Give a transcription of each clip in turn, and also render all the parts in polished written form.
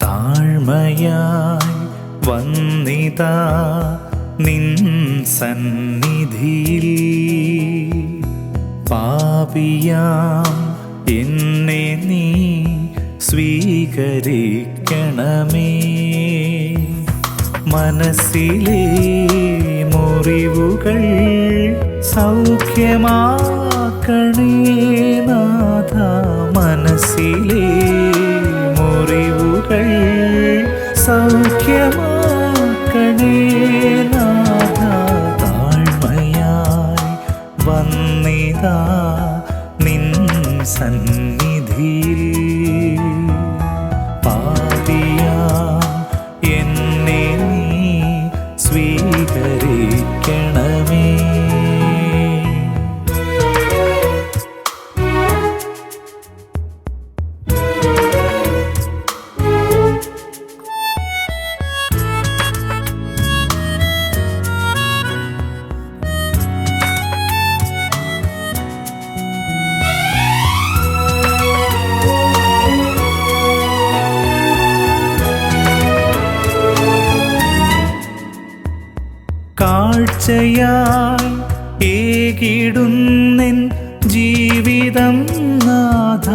താഴ്മയായി വന്നിതാ നിൻ സന്നിധിയിൽ. പാപിയാം എന്നെ നീ സ്വീകരിക്കണമേ. മനസ്സിലെ മുറിവുകൾ സൗഖ്യമാക്കണേ നാഥ. മനസ്സിലെ മുറിവുകൾ സൗഖ്യമാക്കണേ നാഥ. താഴ്മയായി വന്നിതാ നിൻ സന്നിധിയിൽ. പാപിയാം എന്നെ നീ സ്വീകരിക്കണമേ. കാഴ്ചയായി ഏകിടുന്നെൻ ജീവിതം നാഥ.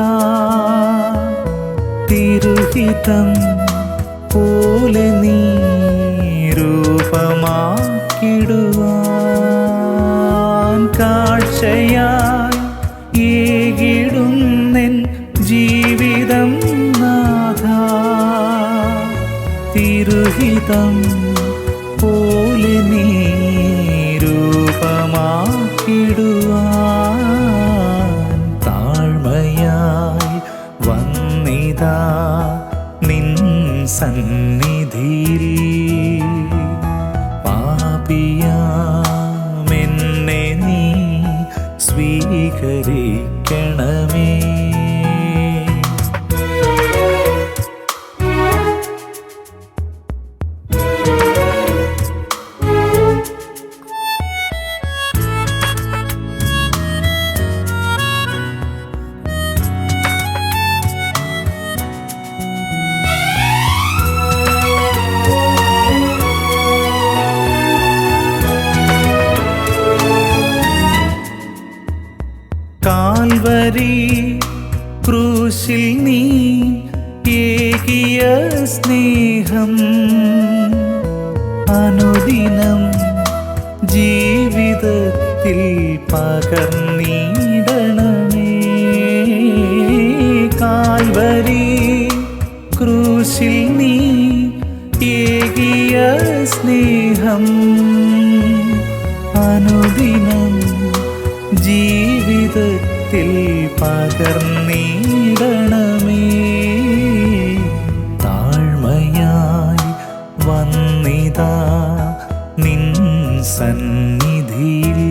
തിരുഹിതം പോലെ നീ രൂപമാക്കിടുവാൻ. കാഴ്ചയായി ഏകിടുന്നെൻ ജീവിതം നാഥ. തിരുഹിതം പോലെ നീ രൂപമാക്കിടുവാൻ. താഴ്മയായി വന്നിതാ നിൻ സന്നിധിയിൽ. പാപിയാം എന്നെ നീ സ്വീകരിക്കണമേ. കാൽവരി ക്രൂശിൽ നീ ഏകിയ സ്നേഹം അനുദിനം ജീവിതത്തിൽ പകർന്നിടണമേ. കാൽവരി ക്രൂശിൽ നീ ഏകിയ സ്നേഹം അനുദിനം ജീവിതത്തിൽ പകർന്നിടണമേ. താഴ്മയായി വന്നിതാ നിൻ സന്നിധിയിൽ.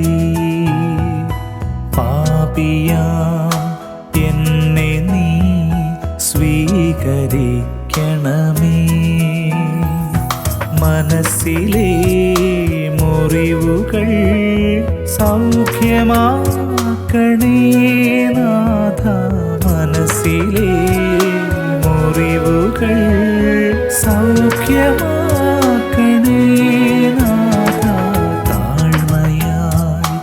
പാപിയാം എന്നെ നീ സ്വീകരിക്കണമേ. മനസ്സിലെ മുറിവുകൾ സൗഖ്യമാക്കണേ നാഥ. മനസ്സിലെ മുറിവുകൾ സൗഖ്യമാക്കണേ നാഥ. താഴ്മയായി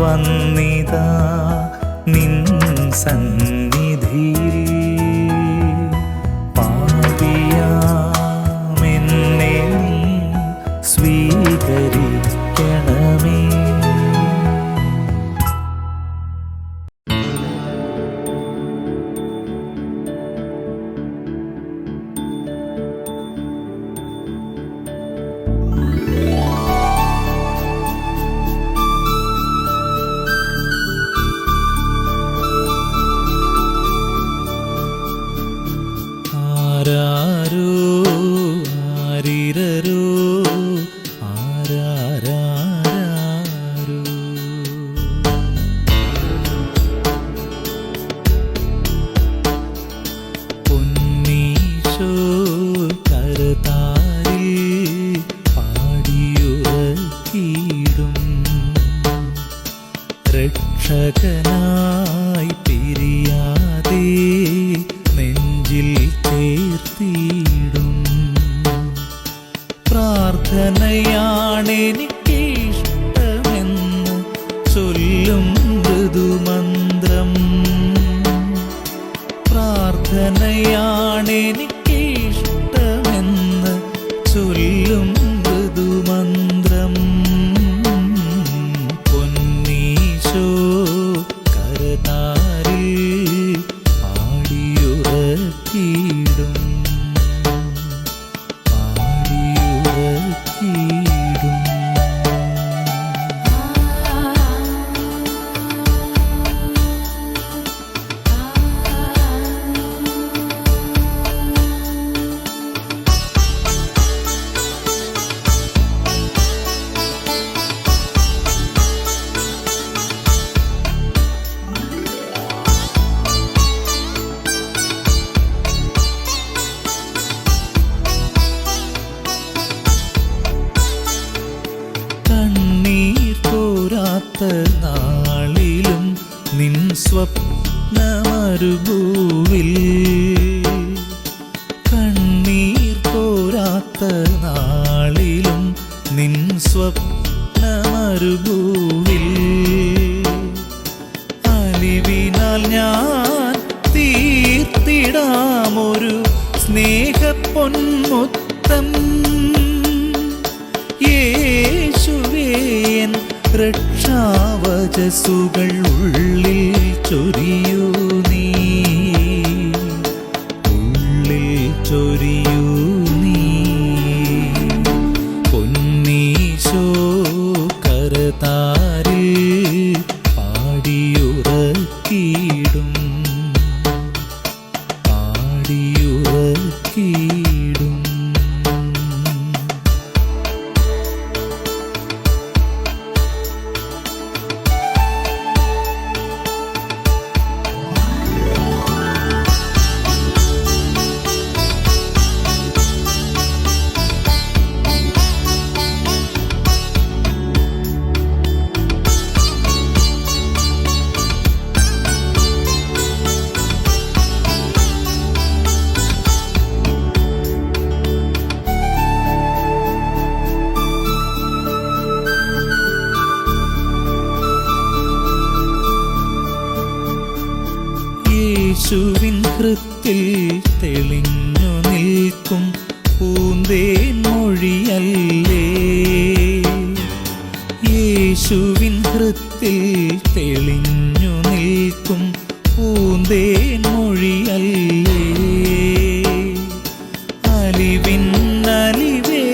വന്നിതാ നിൻ സന്നിധിയിൽ. പാപിയാം എന്നെ നീ സ്വീകരിക്കണമേ. നാളിലും നിൻ സ്വപ്നമരുഭൂവിൽ, കണ്ണീർ തോരാത്ത നാളിലും നിൻ സ്വപ്നമരുഭൂവിൽ, അലിവിനാൽ ഞാൻ തീർത്തിടാമൊരു സ്നേഹപ്പൊന്മുത്തം. യേശുവേ, എൻ രക്ഷാവചസ്സുകൾ ഉള്ളിൽ ചൊരിയൂ നീ, ഉള്ളിൽ ചൊരിയൂ നീ. പൊന്നീശോ കരതാരിൽ പാടിയുറക്കിയിടും, പാടിയുറക്കിയിടും. യേശുവിൻ ഹൃത്തിൽ തെളിഞ്ഞു നിൽക്കും പൂന്തേൻ മൊഴിയല്ലേ, യേശുവിൻ ഹൃത്തിൽ തെളിഞ്ഞു നിൽക്കും പൂന്തേൻ മൊഴിയല്ലേ. അലിവിൻ അലിവേ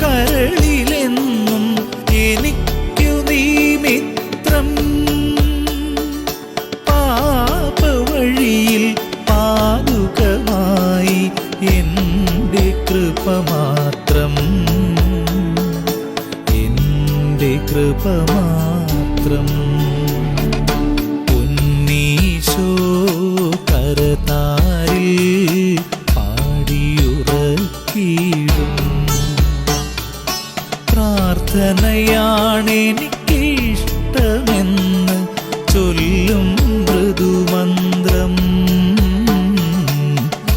കരളിലെന്നും എനിക്കു നീ മിത്രം, വഴിയിൽ പാതുകമായി എൻ്റെ കൃപ മാത്രം, എൻ്റെ കൃപ മാത്രം. പൊന്നീശോ കരതാരിൽ പാടിയുറക്കിയിടും. പ്രാർത്ഥനയാണെനിക്കിഷ്ടമെന്ന് ചൊല്ലും മൃദുമന്ത്രം.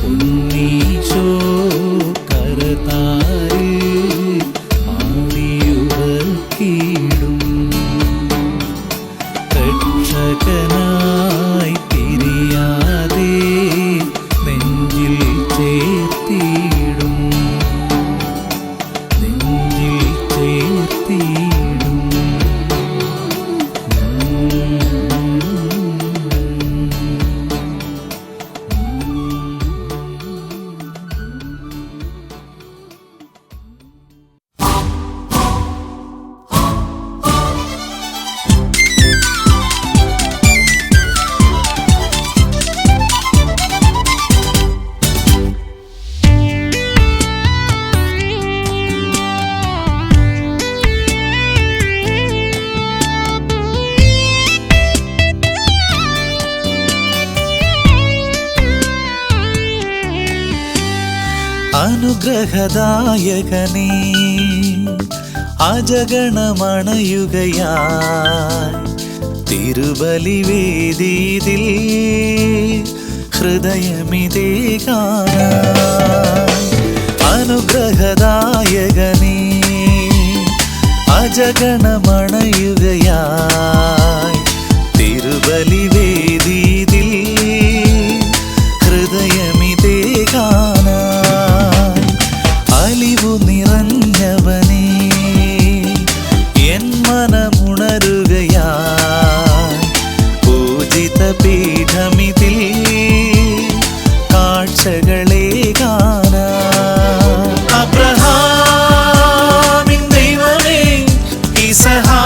ഉണ്ണീശോ കരതാരിൽ പാടിയുറക്കിയിടും. രക്ഷകനായി തിരിയാതെ നെഞ്ചിൽ ചേർത്തിയിടും, നെഞ്ചിൽ ചേർത്തിയിടും. അനുഗ്രഹദായകനേ, അജഗണമണയുകയായി തിരുബലിവേദിയിൽ ഹൃദയമിതേ കാണാൻ. അനുഗ്രഹദായകനേ, അജഗണമണയുകയായി തിരുബലിവേദിയിൽ ഹൃദയമിതേ കാണാൻ. അലിവു നിറഞ്ഞവനേ, എൻ മനമുണരുകയായി പൂജിത പീഠമിതിൽ കാഴ്ചകളെ കാണാൻ. അബ്രഹാമിൻ ദൈവമേ, ഇസഹാക്കിൻ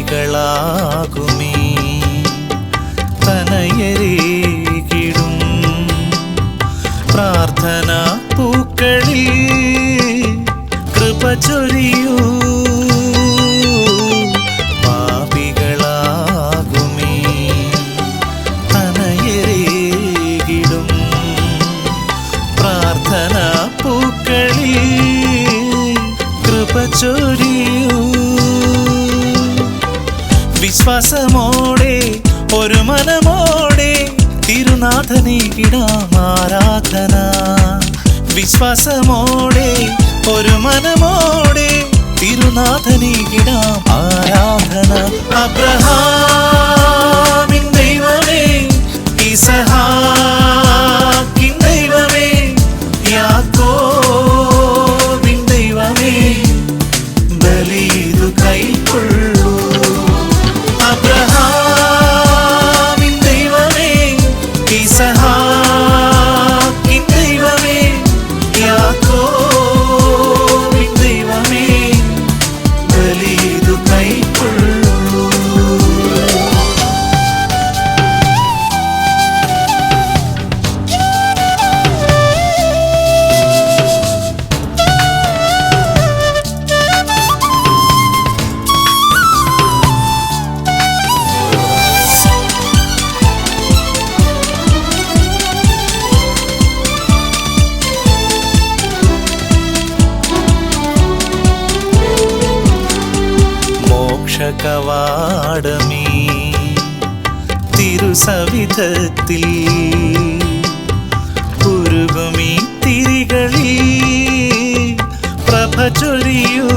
പാപികളാകുമേ തനയരേകിടും പ്രാർത്ഥനാ പൂക്കളിൽ കൃപ ചൊരിയൂ. പാപികളാകുമേ തനയരേകിടും പ്രാർത്ഥനാ പൂക്കളിൽ കൃപ ചൊരിയൂ. വിശ്വാസമോടെ ഒരു മനമോടെ തിരുനാഥനേകിടാം ആരാധന. വിശ്വാസമോടെ ഒരു മനമോടെ തിരുനാഥനേകിടാം ആരാധന. അബ്രഹാമിൻ ദൈവമേ, ഇസഹാക്കിൻ ദൈവമേ, യാക്കോബിൻ ദൈവമേ, ബലിയിതു കൈക്കൊള്ളൂ. അബ്രഹാമിൻ ദൈവമേ, ഇസഹാക്കിൻ ദൈവമേ, യാക്കോബിൻ ദൈവമേ, ബലിയിതു കൈക്കൊള്ളൂ. കവാടമേ തിരുസവിധത്തിൽ ഉരുകുമീ തിരികളിൽ പ്രഭ ചൊരിയൂ.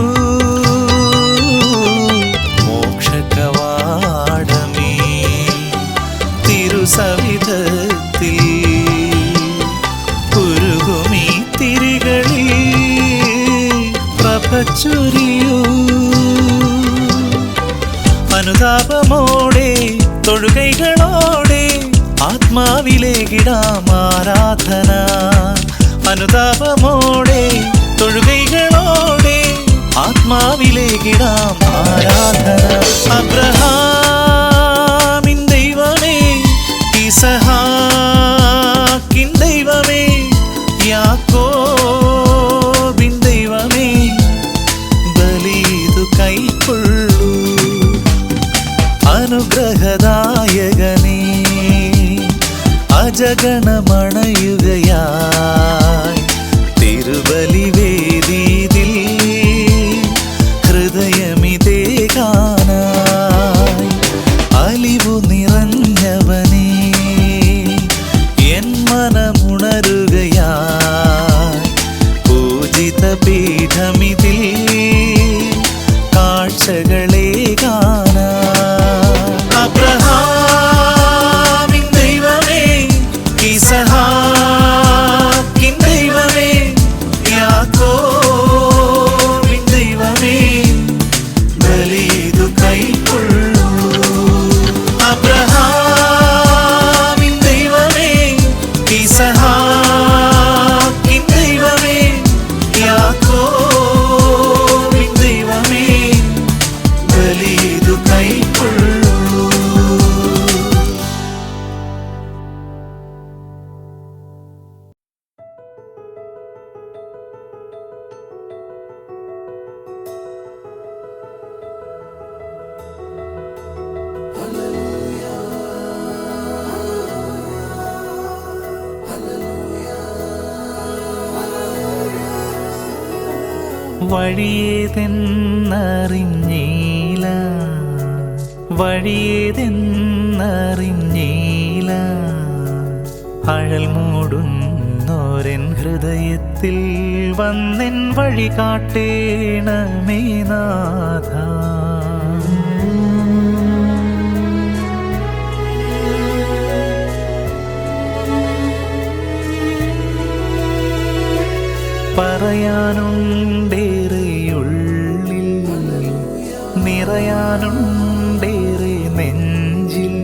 മോക്ഷകവാടമേ തിരുസവിധത്തിൽ ഉരുകുമീ തിരികളിൽ പ്രഭ ചൊരിയൂ. അനുതാപമോടെ തൊഴുകൈകളോടെ ആത്മാവിലേകിടാം ആരാധന. അനുതാപമോടെ തൊഴുകൈകളോടെ ആത്മാവിലേകിടാം ആരാധന. അബ്രഹാമിൻ ദൈവമേ, ഇസഹാക്കിൻ ദൈവമേ, യാക്കോബിൻ ദൈവമേ, ബലിയിതു കൈക്കൊള്ളൂ. അനുഗ്രഹദായകനേ, അജഗണമണയുകയായി തിരുബലിവേദിയിൽ ഹൃദയമിതേകാനായി. അലിവു നിറഞ്ഞവനേ, എൻ മനമുണരുകയായി പൂജിത പീഠമിതിൽ കാഴ്ചകളെ കാണാ. അബ്രഹാമിൻ ദൈവമേ, ഇസഹാക്കിൻ ദൈവമേ, യാക്കോബിൻ ദൈവമേ, ബലിയിതു കൈക്കൊള്ളൂ. അബ്രഹാമിൻ ദൈവമേ, ഇസഹാക്കിൻ ദൈവമേ, യാക്കോബിൻ ദൈവമേ, ബലിയിതു കൈക്കൊള്ളൂ. വഴിയേതെന്നറിഞ്ഞീല, വഴിയേതെന്നറിഞ്ഞീല, അഴൽ മൂടുന്നോരൻ ഹൃദയത്തിൽ വന്നെൻ വഴി കാട്ടേണമേ നാഥ. പറയാനുണ്ടേറെയുള്ളിൽ, നിറയാനുണ്ടേറെ നെഞ്ചിൽ,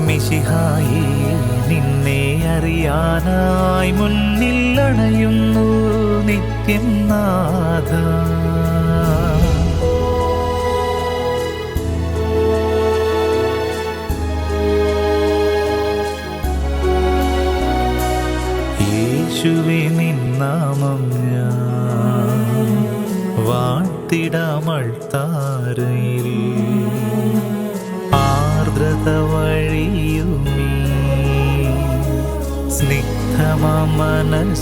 മിശിഹായേ നിന്നെ അറിയാനായി മുന്നിൽ അണയുന്നു നിത്യം നാഥ. താരയിൽ ആർദ്രത വഴിയുമീ സ്നിഗ്ധമാ മനസ്സുമായി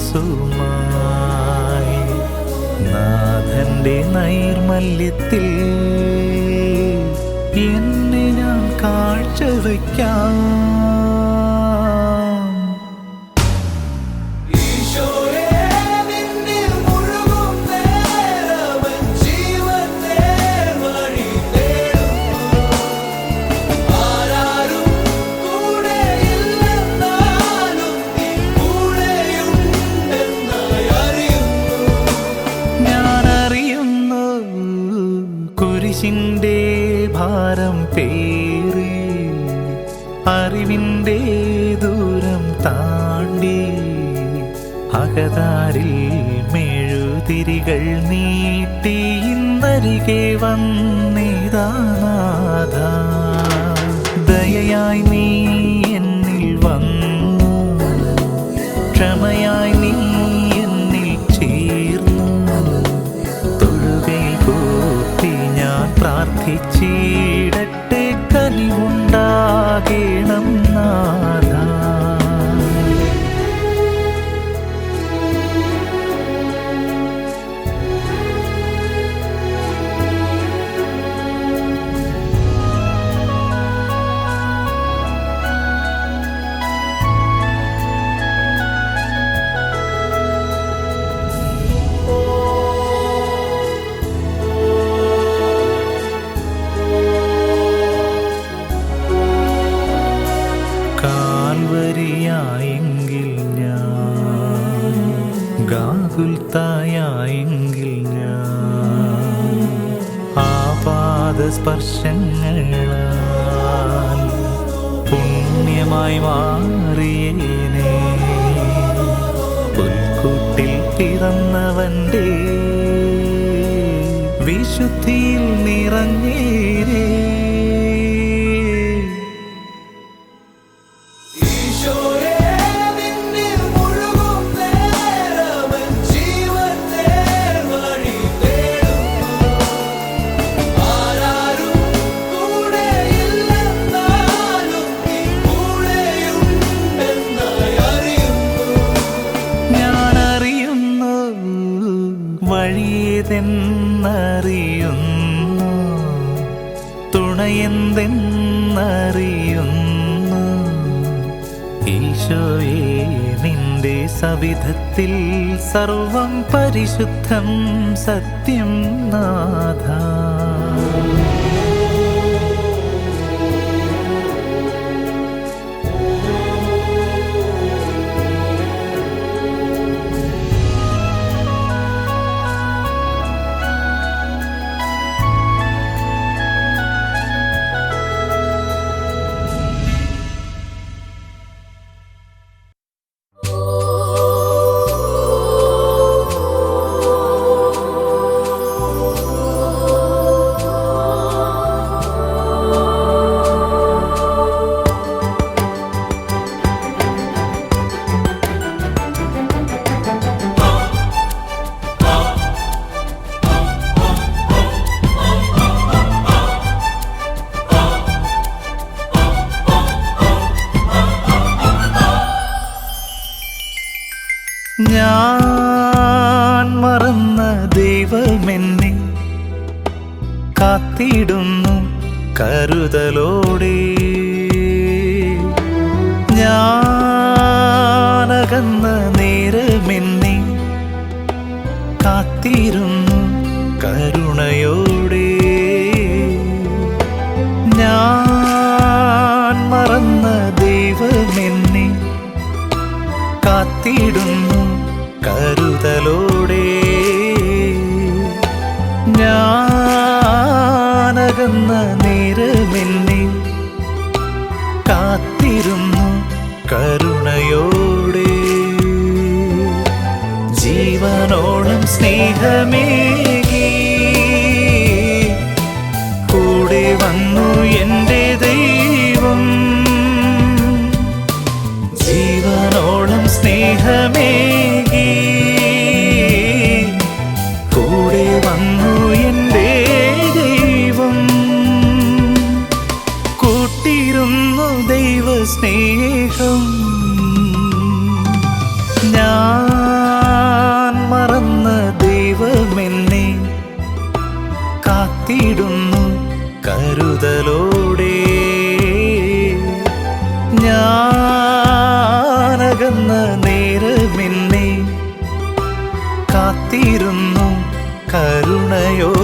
നാഥന്റെ നൈർമല്യത്തിൽ എന്നെ ഞാൻ കാഴ്ചവയ്ക്കാം. കുരിശിന്റെ ഭാരം പേറി അറിവിൻ്റെ ദൂരം താണ്ടി അകതാരിൽ മെഴുതിരികൾ നീട്ടി ഇന്നരികെ വന്നിതാ നാഥ. ദയയായി നീ എന്നിൽ വന്നു, ക്ഷമയായി നീ എന്നിൽ ചേർന്നു. തൊഴുകൈ കൂപ്പി ഞാൻ പ്രാർത്ഥിച്ചിടട്ടെ, കനിവുണ്ടാകണം നാഥ. കാൽവരിയായെങ്കിൽ ഞാൻ, ഗാഗുൽത്തായെങ്കിൽ ഞാൻ, ആപാദസ്പർശങ്ങളാൽ പുണ്യമായി മാറിയേനെ. പുൽക്കൂട്ടിൽ പിറന്നവന്റെ വിശുദ്ധിയിൽ നിറഞ്ഞേരേ. വഴിയെന്തെന്നറിയുന്നു, തുണയെന്തെന്നറിയുന്നു. ഈശോയെ നിന്റെ സവിധത്തിൽ സർവം പരിശുദ്ധം സത്യം നാഥ. ഞാൻ മറന്ന ദൈവമെന്നെ കാത്തിടുന്നു കരുതലോടെ. ഞാനകന്ന നേരമെന്നെ കാത്തിരുന്നു കരുണയോടെ. ഞാൻ മറന്ന ദൈവമെന്നെ കാത്തിടുന്നു കരുതലോടെ. ഞാനകന്ന നേരമെന്നെ കാത്തിരുന്നു കരുണയോടെ. ജീവനോളം സ്നേഹമേകി കൂടെ വന്നു എൻ്റെ ദൈവം. ജീവനോളം സ്നേഹമേകി കൂടെ വന്നു എൻ്റെ സ്നേഹം. ഞാൻ മറന്ന ദൈവമെന്നെ കാത്തിടുന്നു കരുതലോടെ. ഞാനകന്ന നേരമെന്നെ കാത്തിരുന്നു കരുണയോടെ.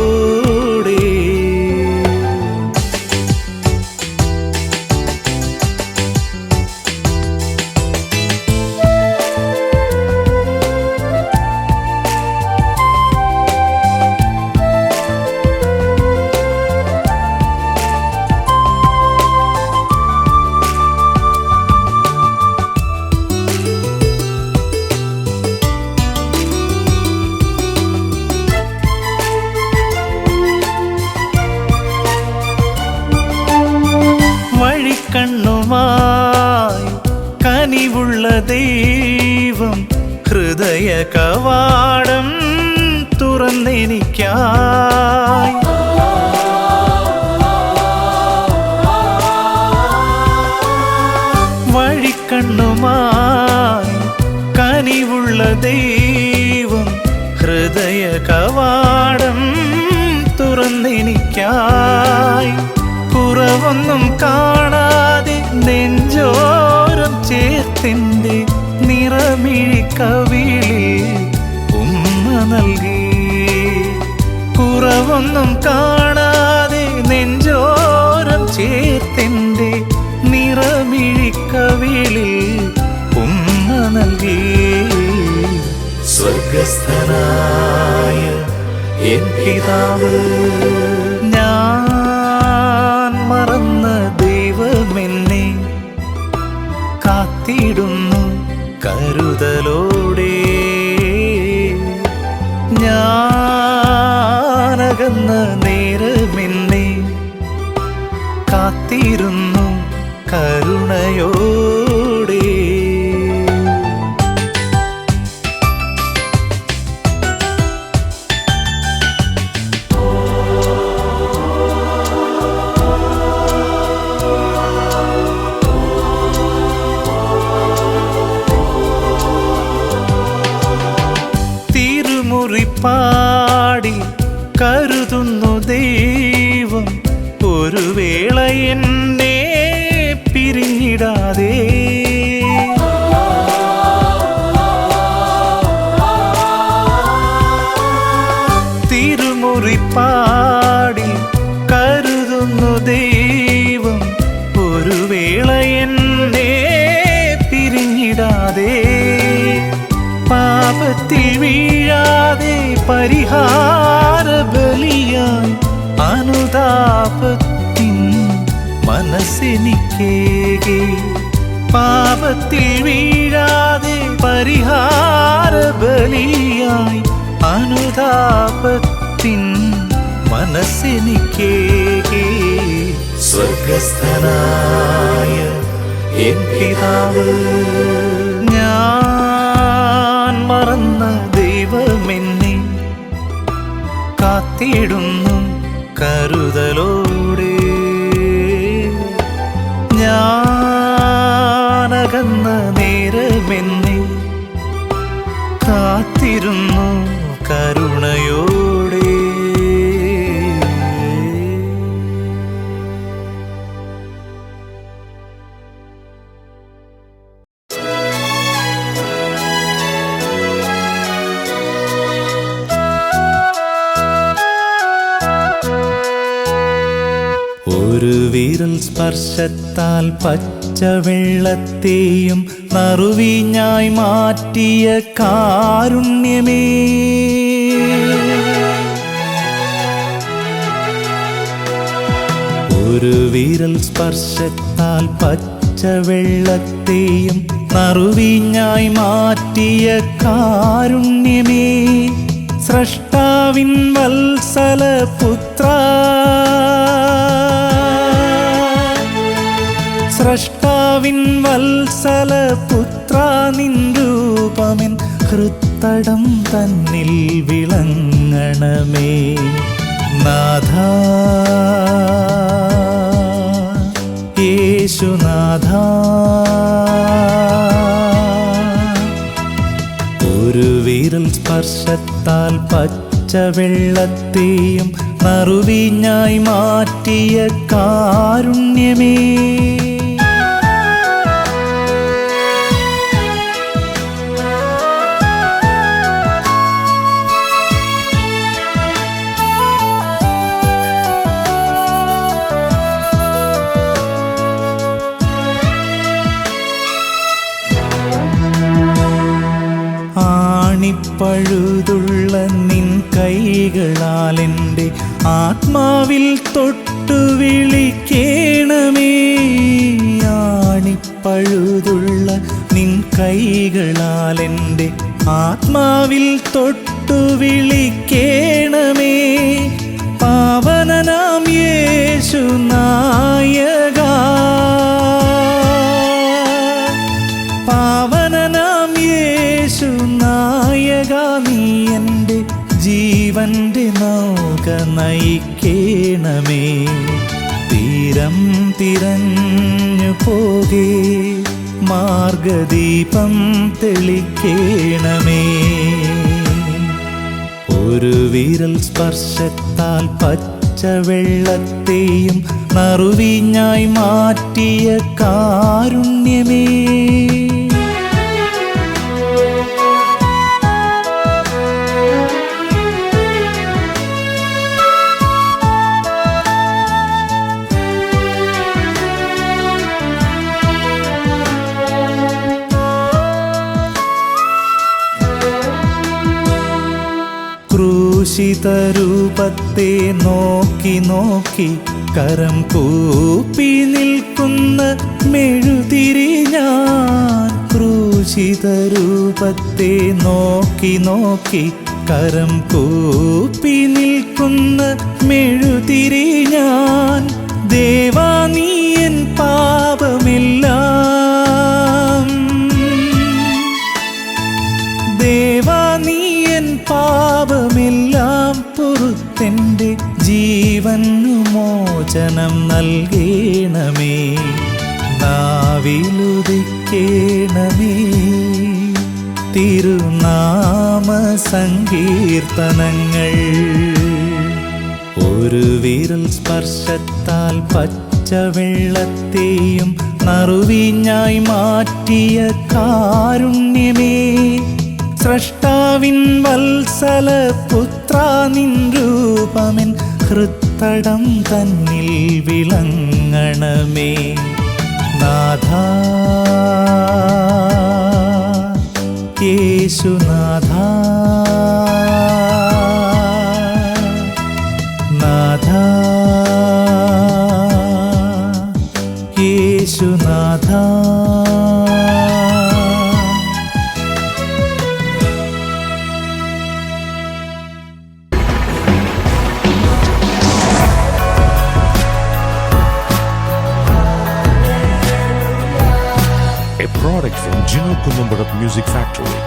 കണ്ണുമായി കനിവുള്ള ദൈവം ഹൃദയ കവാടം തുറന്നെനിക്കായി. വഴിക്കണ്ണുമായി കനിവുള്ള ദൈവം ഹൃദയ കവാടം തുറന്നെനിക്കായി. കുറവൊന്നും കാണാതെ നെഞ്ചോരം ചേർത്തിൻ്റെ നിറമിഴിക്കവിളിൽ ഉമ്മ നൽകി. കുറവൊന്നും കാണാതെ നെഞ്ചോരം ചേർത്തിൻ്റെ നിറമിഴിക്കവിളിൽ ഉമ്മ നൽകി. സ്വർഗസ്ഥനായ എൻ പിതാവ്, ഞാൻ മറന്ന ദൈവമെന്നെ കാത്തിടുന്നു കരുതലോടെ. ഞാനകന്ന നേരമെന്നെ കാത്തിരുന്നു കരുണയോടെ. പാടി കരുതുന്നു ദൈവം ഒരു വേള എന്നെ പിരിഞ്ഞിടാതെ. തിരുമുറിപ്പാടി കരുതുന്നു ദൈവം ഒരു വേള എന്നെ പിരിഞ്ഞിടാതെ. പാപത്തിൽ വീഴാതെ പരിഹാര ബലിയായി അനുതാപത്തിൻ മനസ്സെനിക്കേകി. പാപത്തിൽ വീഴാതെ പരിഹാര ബലിയായി അനുതാപത്തിൻ മനസ്സെനിക്കേകി. സ്വർഗസ്ഥനായ എൻ പിതാവ്, ഞാൻ മറന്ന ദൈവമെന്നെ കാത്തിടുന്നു കരുതലോടെ. ഞാനകന്ന നേരമെന്നെ കാത്തിരുന്നു കരുണയോടെ. ഒരു വിരൽ സ്പർശത്താൽ പച്ചവെള്ളത്തെയും നറുവീഞ്ഞായി മാറ്റിയ കാരുണ്യമേ, ഒരു വിരൽ സ്പർശത്താൽ പച്ചവെള്ളത്തെയും നറുവീഞ്ഞായി മാറ്റിയ കാരുണ്യമേ, സ്രഷ്ടാവിൻ വത്സലപുത്ര, സ്രഷ്ടാവിൻ വത്സലപുത്ര, നിൻ രൂപമെൻ ഹൃത്തടം തന്നിൽ വിളങ്ങണമേ. നാഥ, യേശുനാഥ, സ്പർശത്താൽ പച്ചവെള്ളത്തെയും നറുവീഞ്ഞായി മാറ്റിയ കാരുണ്യമേ, ആണിപ്പഴുതുള്ള നിൻ കൈകളാൽ എൻ്റെ ആത്മാവിൽ തൊട്ടു വിളിക്കേണമേ. ആണിപ്പഴുതുള്ള നിൻ കൈകളാൽ എൻ്റെ ആത്മാവിൽ തൊട്ടു വിളിക്കേണമേ. പാവനനാം യേശു നായക, പാവനനാം യേശു നായക, നീ എൻ്റെ ജീവന്റെ നൗക നയിക്കേണമേ. തീരം തിരഞ്ഞു പോകേ മാർഗദീപം തെളിക്കേണമേ. ഒരു വിരൽ സ്പർശത്താൽ പച്ചവെള്ളത്തെയും നറുവീഞ്ഞായി മാറ്റിയ കാരുണ്യമേ, ക്രൂശിതരൂപത്തെ നോക്കി നോക്കി കരം കൂപ്പി നിൽക്കുന്ന മെഴുതിരി ഞാൻ. ക്രൂശിതരൂപത്തെ നോക്കി നോക്കി കരം കൂപ്പി നിൽക്കുന്ന മെഴുതിരി ഞാൻ. ദേവാ നീ എൻ പാപമെല്ലാം, ദേവാ നീ എൻ പാപമെല്ലാം പുറത്തെൻ്റെ ജീവനു മോചനം നൽകേണമേ. നാവിലുദിക്കേണമേ തിരുനാമ സങ്കീർത്തനങ്ങൾ. ഒരു വിരൽ സ്പർശത്താൽ പച്ചവെള്ളത്തെയും നറുവീഞ്ഞായി മാറ്റിയ കാരുണ്യമേ, സ്രഷ്ടാവിൻ വത്സല പുത്രാ നിൻ രൂപമെൻ ഹൃത്തടം തന്നിൽ വിളങ്ങണമേ. നാഥാ യേശുനാഥാ, നാഥാ യേശുനാഥാ. A product from Gino Columbarat Music Factory.